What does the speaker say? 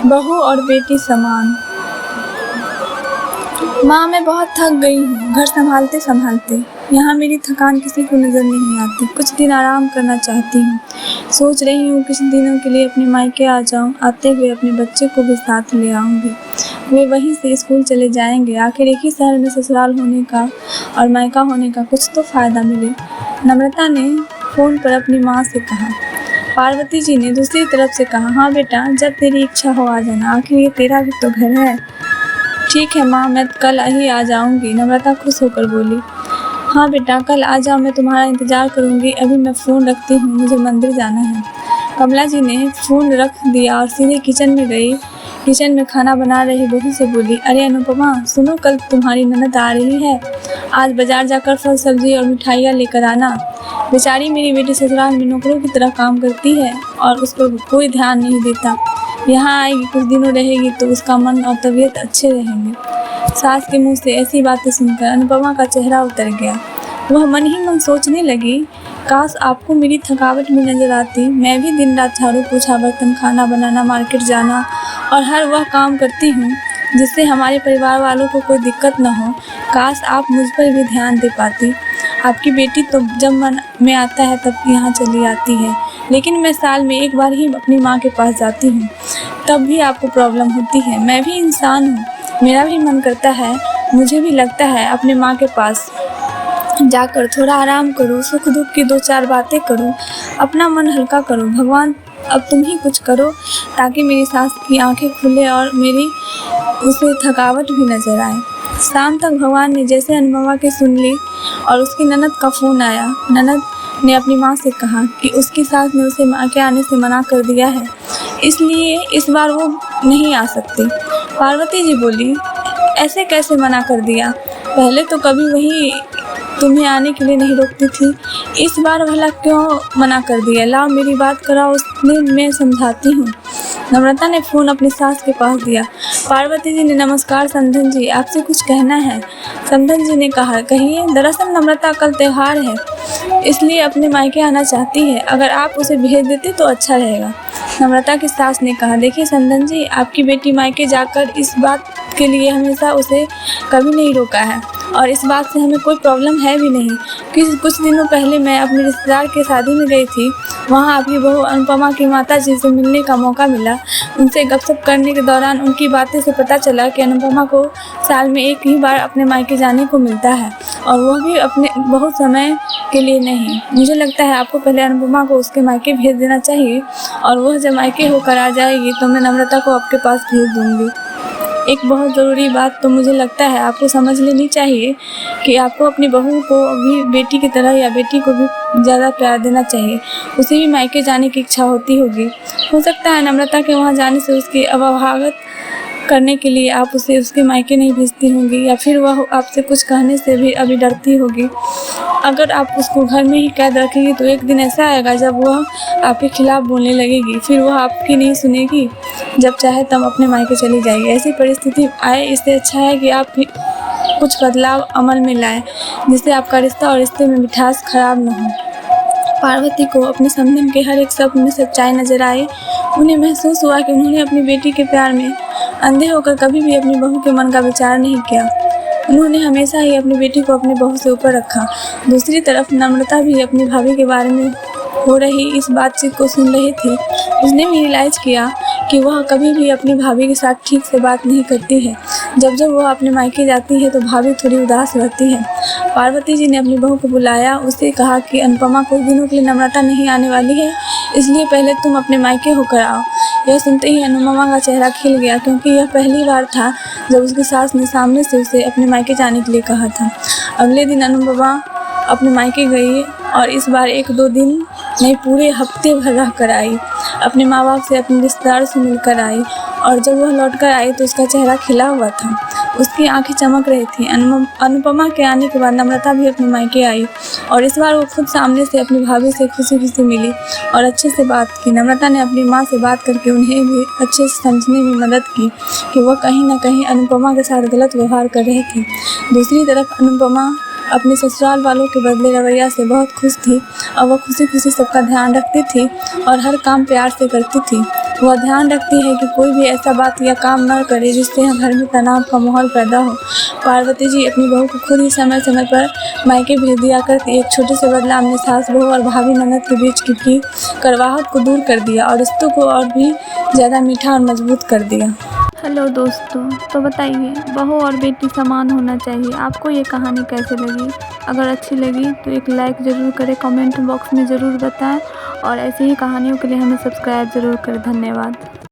बहू और बेटी समान। माँ, मैं बहुत थक गई हूँ घर संभालते संभालते। यहाँ मेरी थकान किसी को नज़र नहीं आती। कुछ दिन आराम करना चाहती हूँ। सोच रही हूँ कुछ दिनों के लिए अपने मायके आ जाऊँ। आते हुए अपने बच्चे को भी साथ ले आऊँगी। वे वहीं से स्कूल चले जाएंगे। आखिर एक ही शहर में ससुराल होने का और मायका होने का कुछ तो फ़ायदा मिले। नम्रता ने फ़ोन पर अपनी माँ से कहा। पार्वती जी ने दूसरी तरफ से कहा, हाँ बेटा, जब तेरी इच्छा हो आ जाना। आखिर ये तेरा भी तो घर है। ठीक है माँ, मैं कल ही आ जाऊँगी, नम्रता खुश होकर बोली। हाँ बेटा, कल आ जाओ, मैं तुम्हारा इंतज़ार करूँगी। अभी मैं फ़ोन रखती हूँ, मुझे मंदिर जाना है। कमला जी ने फ़ोन रख दिया और सीधे किचन में गई। किचन में खाना बना रही बहू से बोली, अरे अनुपमा, सुनो, कल तुम्हारी ननद आ रही है। आज बाज़ार जाकर फल सब्जी और मिठाइयाँ लेकर आना। बेचारी मेरी बेटी ससुराल में नौकरों की तरह काम करती है और उस पर कोई ध्यान नहीं देता। यहाँ आएगी, कुछ दिनों रहेगी तो उसका मन और तबीयत अच्छे रहेंगे। सास के मुंह से ऐसी बातें सुनकर अनुपमा का चेहरा उतर गया। वह मन ही मन सोचने लगी, काश आपको मेरी थकावट भी नजर आती। मैं भी दिन रात झाड़ू पोछा, बर्तन, खाना बनाना, मार्केट जाना और हर वह काम करती हूँ जिससे हमारे परिवार वालों को कोई दिक्कत न हो। काश आप मुझ पर भी ध्यान दे पाती। आपकी बेटी तो जब मन में आता है तब यहाँ चली आती है, लेकिन मैं साल में एक बार ही अपनी माँ के पास जाती हूँ, तब भी आपको प्रॉब्लम होती है। मैं भी इंसान हूँ, मेरा भी मन करता है, मुझे भी लगता है अपने माँ के पास जाकर थोड़ा आराम करूँ, सुख दुख की दो चार बातें करूँ, अपना मन हल्का करूँ। भगवान, अब तुम ही कुछ करो ताकि मेरी सास की आंखें खुले और मेरी उसे थकावट भी नजर आए। शाम तक भगवान ने जैसे अनुपमा की सुन ली और उसकी ननद का फ़ोन आया। ननद ने अपनी माँ से कहा कि उसकी सास ने उसे माँ के आने से मना कर दिया है, इसलिए इस बार वो नहीं आ सकती। पार्वती जी बोली, ऐसे कैसे मना कर दिया? पहले तो कभी वही तुम्हें आने के लिए नहीं रोकती थी, इस बार भला क्यों मना कर दिया? लाओ मेरी बात कराओ, उसने मैं समझाती हूँ। नम्रता ने फ़ोन अपनी सास के पास दिया। पार्वती जी ने, नमस्कार समधन जी, आपसे कुछ कहना है। समधन जी ने कहा, कहिए। दरअसल नम्रता कल त्यौहार है, इसलिए अपने मायके आना चाहती है। अगर आप उसे भेज देते तो अच्छा रहेगा। नम्रता की सास ने कहा, देखिए समधन जी, आपकी बेटी मायके जाकर इस बात के लिए हमेशा उसे कभी नहीं रोका है और इस बात से हमें कोई प्रॉब्लम है भी नहीं। कुछ दिनों पहले मैं अपने रिश्तेदार के शादी में गई थी। वहाँ आपकी बहू अनुपमा की माता जी से मिलने का मौका मिला। उनसे गपशप करने के दौरान उनकी बातें से पता चला कि अनुपमा को साल में एक ही बार अपने मायके जाने को मिलता है और वह भी अपने बहुत समय के लिए नहीं। मुझे लगता है आपको पहले अनुपमा को उसके मायके भेज देना चाहिए और वह जब मायके होकर आ जाएगी तो मैं नम्रता को आपके पास भेज दूँगी। एक बहुत ज़रूरी बात तो मुझे लगता है आपको समझ लेनी चाहिए कि आपको अपनी बहू को भी बेटी की तरह या बेटी को भी ज़्यादा प्यार देना चाहिए। उसे भी मायके जाने की इच्छा होती होगी। हो सकता है नम्रता के वहाँ जाने से उसकी अवगाहत करने के लिए आप उसे उसके मायके नहीं भेजती होंगी, या फिर वह आपसे कुछ कहने से भी अभी डरती होगी। अगर आप उसको घर में ही कैद रखेंगी तो एक दिन ऐसा आएगा जब वह आपके खिलाफ बोलने लगेगी, फिर वह आपकी नहीं सुनेगी, जब चाहे तब अपने मायके चली जाएगी। ऐसी परिस्थिति आए, इससे अच्छा है कि आप कुछ बदलाव अमल में लाएं जिससे आपका रिश्ता और रिश्ते में मिठास खराब न हो। पार्वती को अपने समधन के हर एक शब्द में सच्चाई नजर आई। उन्हें महसूस हुआ कि उन्होंने अपनी बेटी के प्यार में अंधे होकर कभी भी अपनी बहू के मन का विचार नहीं किया। उन्होंने हमेशा ही अपनी बेटी को अपनी बहू से ऊपर रखा। दूसरी तरफ नम्रता भी अपनी भाभी के बारे में हो रही इस बातचीत को सुन रही थी। उसने भी रियलाइज किया कि वह कभी भी अपनी भाभी के साथ ठीक से बात नहीं करती है। जब जब वह अपने मायके जाती है तो भाभी थोड़ी उदास रहती है। पार्वती जी ने अपनी बहू को बुलाया। उससे कहा कि अनुपमा कुछ दिनों के लिए नम्रता नहीं आने वाली है, इसलिए पहले तुम अपने मायके होकर आओ। यह सुनते ही अनुपमा का चेहरा खिल गया, क्योंकि यह पहली बार था जब उसकी सास ने सामने से उसे अपने मायके जाने के लिए कहा था। अगले दिन अनुपमा अपने मायके गई और इस बार 1-2 दिन नहीं, पूरे हफ्ते भर रह कर आई। अपने माँ बाप से, अपने रिश्तेदार से मिलकर आई और जब वह लौट कर आई तो उसका चेहरा खिला हुआ था, उसकी आंखें चमक रही थी। अनुपमा के आने के बाद नम्रता भी अपने मायके आई और इस बार वो खुद सामने से अपनी भाभी से खुशी खुशी मिली और अच्छे से बात की। नम्रता ने अपनी माँ से बात करके उन्हें भी अच्छे से समझने में मदद की कि वह कहीं ना कहीं अनुपमा के साथ गलत व्यवहार कर रही थी। दूसरी तरफ अनुपमा अपने ससुराल वालों के बदले रवैया से बहुत खुश थी और वह खुशी खुशी सबका ध्यान रखती थी और हर काम प्यार से करती थी। वह ध्यान रखती है कि कोई भी ऐसा बात या काम न करे जिससे घर में तनाव का माहौल पैदा हो। पार्वती जी अपनी बहू को खुद ही समय समय पर मायके भेज दिया करती। एक छोटे से बदलाव ने सास बहू और भाभी ननद के बीच की कड़वाहट को दूर कर दिया और रिश्तों को और भी ज़्यादा मीठा और मजबूत कर दिया। हेलो दोस्तों, तो बताइए बहू और बेटी समान होना चाहिए, आपको ये कहानी कैसे लगी? अगर अच्छी लगी तो एक लाइक ज़रूर करें, कमेंट बॉक्स में ज़रूर बताएं और ऐसी ही कहानियों के लिए हमें सब्सक्राइब ज़रूर करें। धन्यवाद।